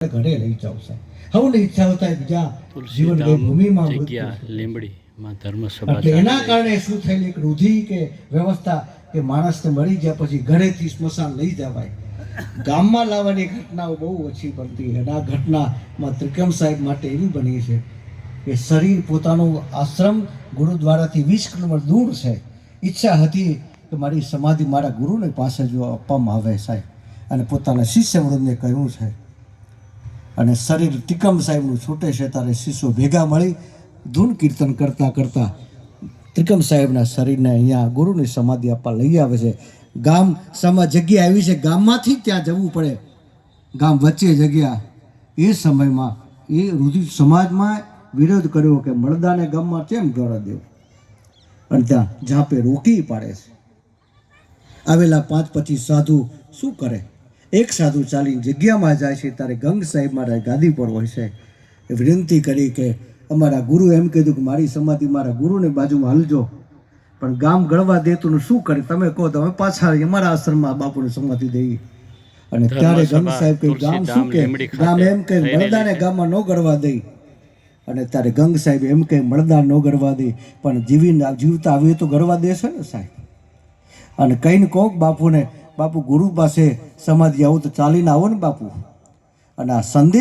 ઘરે લઈ જાવ સાહેબ હવને ઈચ્છા હોતા બીજા જીવન ગઈ ભૂમિમાં લીંબડીમાં ધર્મસભા એટલે એના કારણે શું થયેલું એક રૂઢિ કે વ્યવસ્થા કે માણસને મળી ગયા પછી ઘરેથી સ્મશાન લઈ જવાય ગામમાં લાવવાની ઘટનાઓ બહુ ઓછી બનતી અને આ ઘટનામાં ત્રિકમ સાહેબ માટે એવી બની છે કે શરીર પોતાનું આશ્રમ ગુરુદ્વારાથી 20 કિલોમીટર દૂર છે. ઈચ્છા હતી કે મારી સમાધિ મારા ગુરુને પાસે જો આપવામાં આવે સાહેબ અને પોતાના શિષ્ય વૃંદને કહ્યું છે અને શરીર તિકમ સાહેબનું છૂટે છે ત્યારે શિષ્યો ભેગા મળી ધૂન કીર્તન કરતા કરતા ત્રિકમ સાહેબના શરીરને અહીંયા ગુરુની સમાધિ આપવા લઈ આવે છે. ગામ જગ્યા આવી છે, ગામમાંથી ત્યાં જવું પડે, ગામ વચ્ચે જગ્યા. એ સમયમાં એ રુધિર સમાજમાં વિરોધ કર્યો કે મળદાને ગામમાં કેમ ગળા દેવું અને ત્યાં ઝાંપે રોકી પાડે છે. આવેલા 5-25 સાધુ શું કરે, એક સાધુ ચાલીને જગ્યામાં જાય છે ત્યારે ગંગ સાહેબ મારા ગાદી પર હોય છે. એ વિનંતી કરી કે અમારા ગુરુ એમ કીધું કે મારી સમાધિ મારા ગુરુની બાજુમાં હલજો, પણ ગામ ગળવા દેતું ને શું કરે, તમે કહો તો અમે પાછા અમારા આશ્રમમાં બાપુની સમાધિ દઈએ. અને ત્યારે ગંગ સાહેબ કહે ગામ શું કે, ગામ એમ કે મળદાને ગામમાં ન ગળવા દઈ. અને ત્યારે ગંગ સાહેબ એમ કે મળદા ન ગળવા દે પણ જીવતા આવીએ તો ગળવા દેશે ને સાહેબ. અને કહીને કહો બાપુને, બાપુ ગુરુ પાસે સમાધિ આવું તો ચાલીને આવો ને બાપુ. અને આ સંદેશ